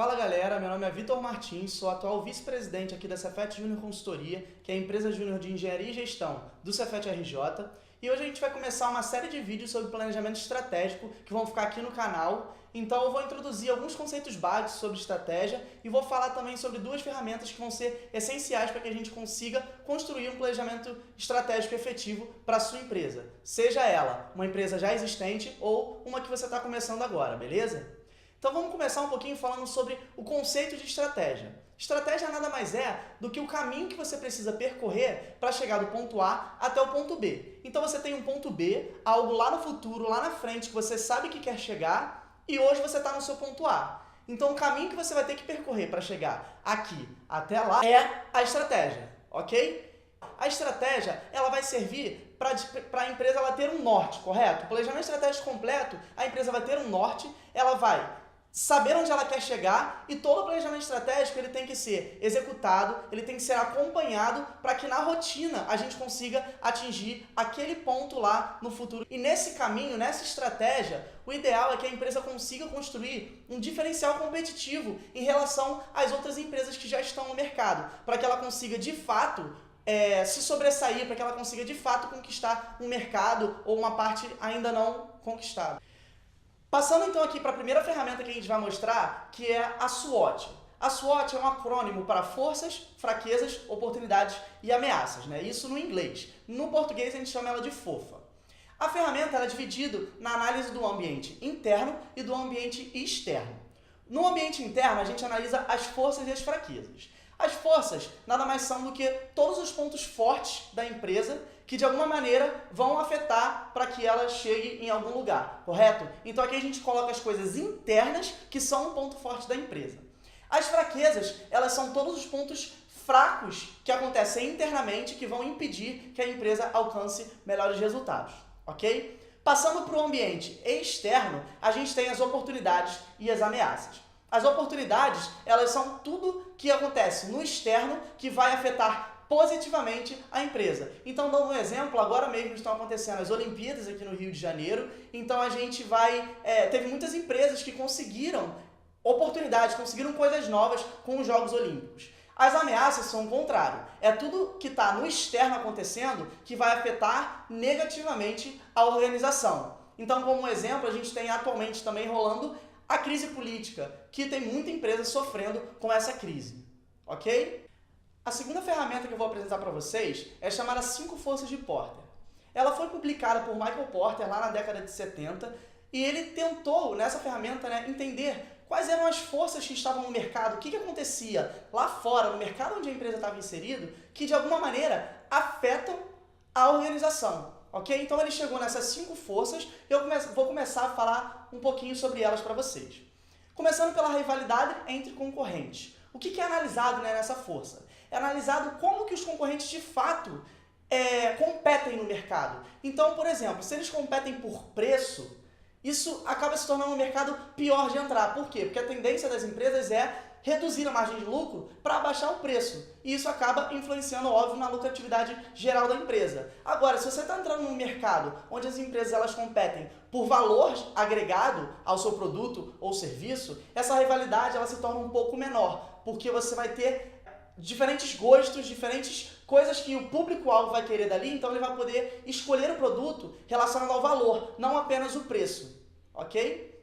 Fala galera, meu nome é Vitor Martins, sou atual vice-presidente aqui da Cefet Júnior Consultoria, que é a empresa júnior de engenharia e gestão do Cefet RJ, e hoje a gente vai começar uma série de vídeos sobre planejamento estratégico que vão ficar aqui no canal. Então eu vou introduzir alguns conceitos básicos sobre estratégia e vou falar também sobre duas ferramentas que vão ser essenciais para que a gente consiga construir um planejamento estratégico efetivo para a sua empresa, seja ela uma empresa já existente ou uma que você está começando agora, beleza? Então vamos começar um pouquinho falando sobre o conceito de estratégia. Estratégia nada mais é do que o caminho que você precisa percorrer para chegar do ponto A até o ponto B. Então você tem um ponto B, algo lá no futuro, lá na frente, que você sabe que quer chegar e hoje você está no seu ponto A. Então o caminho que você vai ter que percorrer para chegar aqui até lá é a estratégia, ok? A estratégia ela vai servir para a empresa ela ter um norte, correto? O planejamento estratégico completo, a empresa vai ter um norte, ela vai saber onde ela quer chegar e todo o planejamento estratégico ele tem que ser executado, ele tem que ser acompanhado para que na rotina a gente consiga atingir aquele ponto lá no futuro. E nesse caminho, nessa estratégia, o ideal é que a empresa consiga construir um diferencial competitivo em relação às outras empresas que já estão no mercado, para que ela consiga de fato se sobressair, para que ela consiga de fato conquistar um mercado ou uma parte ainda não conquistada. Passando então aqui para a primeira ferramenta que a gente vai mostrar, que é a SWOT. A SWOT é um acrônimo para forças, fraquezas, oportunidades e ameaças, né? Isso no inglês. No português a gente chama ela de FOFA. A ferramenta ela é dividida na análise do ambiente interno e do ambiente externo. No ambiente interno a gente analisa as forças e as fraquezas. As forças nada mais são do que todos os pontos fortes da empresa que de alguma maneira vão afetar para que ela chegue em algum lugar, correto? Então aqui a gente coloca as coisas internas que são um ponto forte da empresa. As fraquezas, elas são todos os pontos fracos que acontecem internamente que vão impedir que a empresa alcance melhores resultados, ok? Passando para o ambiente externo, a gente tem as oportunidades e as ameaças. As oportunidades, elas são tudo que acontece no externo que vai afetar positivamente a empresa. Então, dando um exemplo, agora mesmo estão acontecendo as Olimpíadas aqui no Rio de Janeiro, então a gente teve muitas empresas que conseguiram oportunidades, conseguiram coisas novas com os Jogos Olímpicos. As ameaças são o contrário, é tudo que está no externo acontecendo que vai afetar negativamente a organização. Então, como exemplo, a gente tem atualmente também rolando a crise política, que tem muita empresa sofrendo com essa crise, ok? A segunda ferramenta que eu vou apresentar para vocês é chamada 5 Forças de Porter. Ela foi publicada por Michael Porter lá na década de 70 e ele tentou, nessa ferramenta, entender quais eram as forças que estavam no mercado, o que acontecia lá fora, no mercado onde a empresa estava inserida, que de alguma maneira afetam a organização. Ok? Então ele chegou nessas 5 forças e eu vou começar a falar um pouquinho sobre elas para vocês. Começando pela rivalidade entre concorrentes. O que é analisado nessa força? É analisado como que os concorrentes de fato competem no mercado. Então, por exemplo, se eles competem por preço, isso acaba se tornando um mercado pior de entrar. Por quê? Porque a tendência das empresas é reduzir a margem de lucro para abaixar o preço. E isso acaba influenciando, óbvio, na lucratividade geral da empresa. Agora, se você está entrando num mercado onde as empresas elas competem por valor agregado ao seu produto ou serviço, essa rivalidade ela se torna um pouco menor, porque você vai ter diferentes gostos, diferentes coisas que o público-alvo vai querer dali, então ele vai poder escolher o produto relacionado ao valor, não apenas o preço, ok?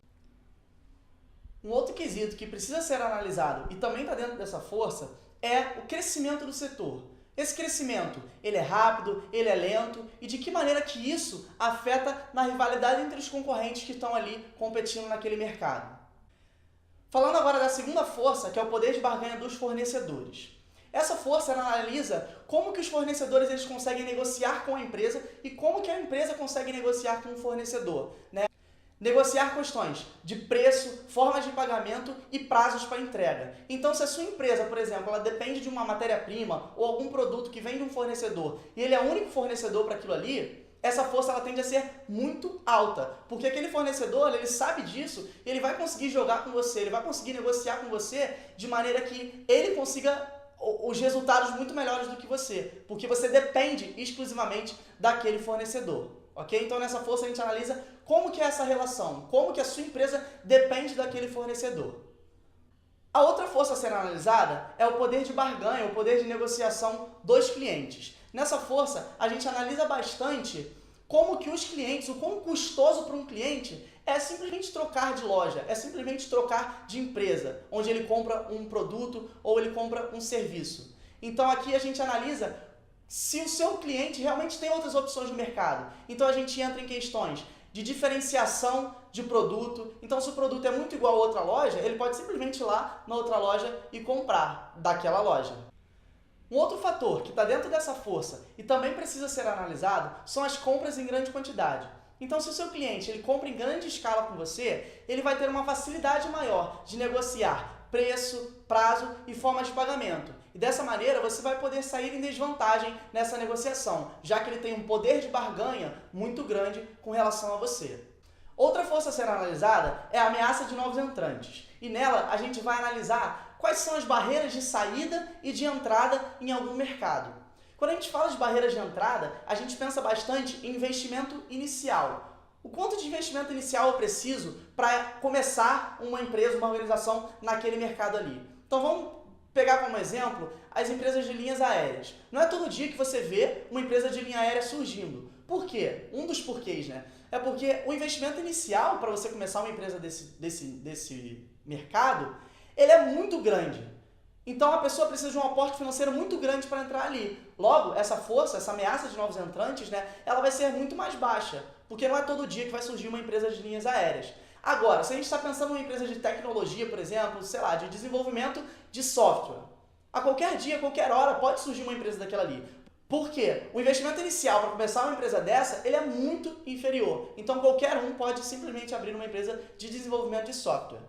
Um outro quesito que precisa ser analisado e também está dentro dessa força é o crescimento do setor. Esse crescimento, ele é rápido, ele é lento e de que maneira que isso afeta na rivalidade entre os concorrentes que estão ali competindo naquele mercado. Falando agora da segunda força, que é o poder de barganha dos fornecedores. Essa força ela analisa como que os fornecedores eles conseguem negociar com a empresa e como que a empresa consegue negociar com o fornecedor, né? Negociar questões de preço, formas de pagamento e prazos para entrega. Então, se a sua empresa, por exemplo, ela depende de uma matéria-prima ou algum produto que vem de um fornecedor e ele é o único fornecedor para aquilo ali, essa força ela tende a ser muito alta, porque aquele fornecedor ele sabe disso e ele vai conseguir jogar com você, ele vai conseguir negociar com você de maneira que ele consiga os resultados muito melhores do que você, porque você depende exclusivamente daquele fornecedor. Ok? Então nessa força a gente analisa como que é essa relação, como que a sua empresa depende daquele fornecedor. A outra força a ser analisada é o poder de barganha, o poder de negociação dos clientes. Nessa força, a gente analisa bastante como que os clientes, o quão custoso para um cliente é simplesmente trocar de loja, é simplesmente trocar de empresa, onde ele compra um produto ou ele compra um serviço. Então aqui a gente analisa se o seu cliente realmente tem outras opções no mercado. Então a gente entra em questões de diferenciação de produto. Então se o produto é muito igual a outra loja, ele pode simplesmente ir lá na outra loja e comprar daquela loja. Um outro fator que está dentro dessa força e também precisa ser analisado são as compras em grande quantidade. Então, se o seu cliente ele compra em grande escala com você, ele vai ter uma facilidade maior de negociar preço, prazo e forma de pagamento. E dessa maneira, você vai poder sair em desvantagem nessa negociação, já que ele tem um poder de barganha muito grande com relação a você. Outra força a ser analisada é a ameaça de novos entrantes. E nela, a gente vai analisar quais são as barreiras de saída e de entrada em algum mercado. Quando a gente fala de barreiras de entrada, a gente pensa bastante em investimento inicial. O quanto de investimento inicial eu preciso para começar uma empresa, uma organização naquele mercado ali. Então vamos pegar como exemplo as empresas de linhas aéreas. Não é todo dia que você vê uma empresa de linha aérea surgindo. Por quê? Um dos porquês, né? É porque o investimento inicial para você começar uma empresa desse mercado, ele é muito grande. Então a pessoa precisa de um aporte financeiro muito grande para entrar ali. Logo, essa força, essa ameaça de novos entrantes, né, ela vai ser muito mais baixa, porque não é todo dia que vai surgir uma empresa de linhas aéreas. Agora, se a gente está pensando em uma empresa de tecnologia, por exemplo, sei lá, de desenvolvimento de software, a qualquer dia, a qualquer hora, pode surgir uma empresa daquela ali. Por quê? O investimento inicial para começar uma empresa dessa, ele é muito inferior. Então qualquer um pode simplesmente abrir uma empresa de desenvolvimento de software.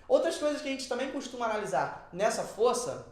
Outras coisas que a gente também costuma analisar nessa força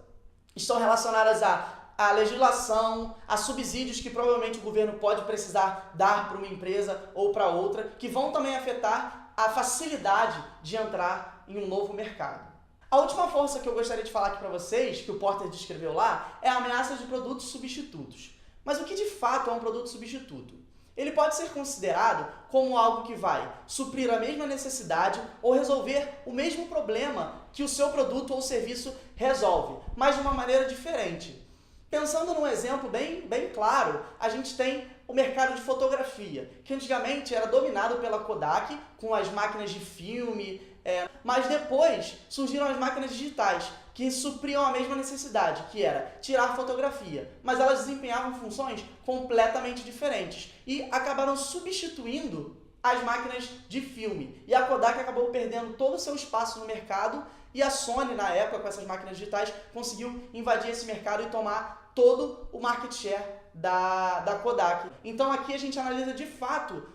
estão relacionadas à legislação, a subsídios que provavelmente o governo pode precisar dar para uma empresa ou para outra, que vão também afetar a facilidade de entrar em um novo mercado. A última força que eu gostaria de falar aqui para vocês, que o Porter descreveu lá, é a ameaça de produtos substitutos. Mas o que de fato é um produto substituto? Ele pode ser considerado como algo que vai suprir a mesma necessidade ou resolver o mesmo problema que o seu produto ou serviço resolve, mas de uma maneira diferente. Pensando num exemplo bem claro, a gente tem o mercado de fotografia, que antigamente era dominado pela Kodak, com as máquinas de filme, mas depois surgiram as máquinas digitais, que supriam a mesma necessidade, que era tirar fotografia, mas elas desempenhavam funções completamente diferentes e acabaram substituindo as máquinas de filme. E a Kodak acabou perdendo todo o seu espaço no mercado e a Sony, na época, com essas máquinas digitais, conseguiu invadir esse mercado e tomar todo o market share da Kodak. Então aqui a gente analisa de fato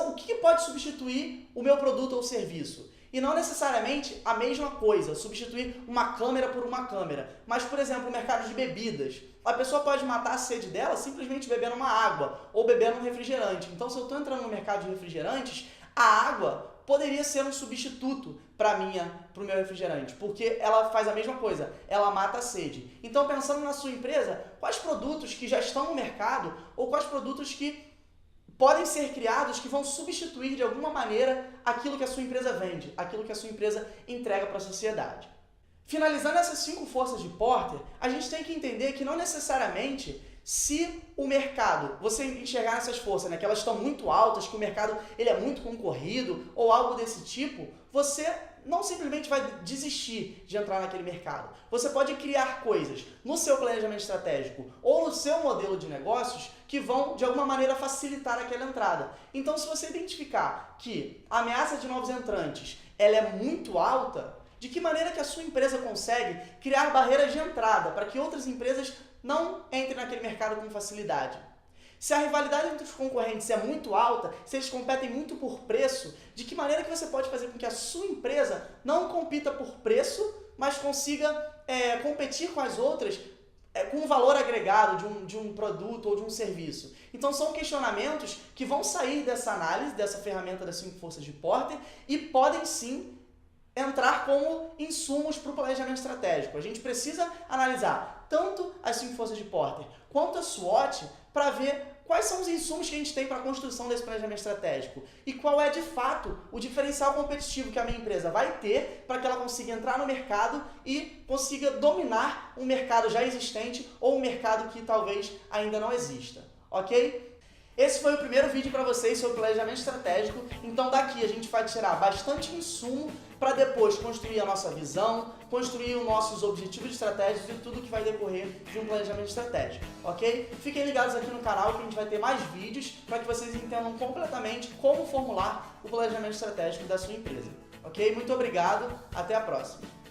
o que pode substituir o meu produto ou serviço. E não necessariamente a mesma coisa, substituir uma câmera por uma câmera. Mas, por exemplo, o mercado de bebidas. A pessoa pode matar a sede dela simplesmente bebendo uma água ou bebendo um refrigerante. Então, se eu estou entrando no mercado de refrigerantes, a água poderia ser um substituto para o meu refrigerante, porque ela faz a mesma coisa, ela mata a sede. Então, pensando na sua empresa, quais produtos que já estão no mercado ou quais produtos que podem ser criados que vão substituir de alguma maneira aquilo que a sua empresa vende, aquilo que a sua empresa entrega para a sociedade. Finalizando essas 5 forças de Porter, a gente tem que entender que não necessariamente se o mercado, você enxergar essas forças, né, que elas estão muito altas, que o mercado ele é muito concorrido ou algo desse tipo, você não simplesmente vai desistir de entrar naquele mercado. Você pode criar coisas no seu planejamento estratégico ou no seu modelo de negócios que vão, de alguma maneira, facilitar aquela entrada. Então, se você identificar que a ameaça de novos entrantes ela é muito alta, de que maneira que a sua empresa consegue criar barreiras de entrada para que outras empresas não entrem naquele mercado com facilidade? Se a rivalidade entre os concorrentes é muito alta, se eles competem muito por preço, de que maneira que você pode fazer com que a sua empresa não compita por preço, mas consiga competir com as outras com um valor agregado de um produto ou de um serviço? Então são questionamentos que vão sair dessa análise, dessa ferramenta das 5 forças de Porter e podem sim entrar como insumos para o planejamento estratégico. A gente precisa analisar tanto as 5 forças de Porter quanto a SWOT para ver quais são os insumos que a gente tem para a construção desse planejamento estratégico e qual é, de fato, o diferencial competitivo que a minha empresa vai ter para que ela consiga entrar no mercado e consiga dominar um mercado já existente ou um mercado que talvez ainda não exista, ok? Esse foi o primeiro vídeo para vocês sobre planejamento estratégico, então daqui a gente vai tirar bastante insumo para depois construir a nossa visão, construir os nossos objetivos estratégicos e tudo que vai decorrer de um planejamento estratégico, ok? Fiquem ligados aqui no canal que a gente vai ter mais vídeos para que vocês entendam completamente como formular o planejamento estratégico da sua empresa, ok? Muito obrigado, até a próxima!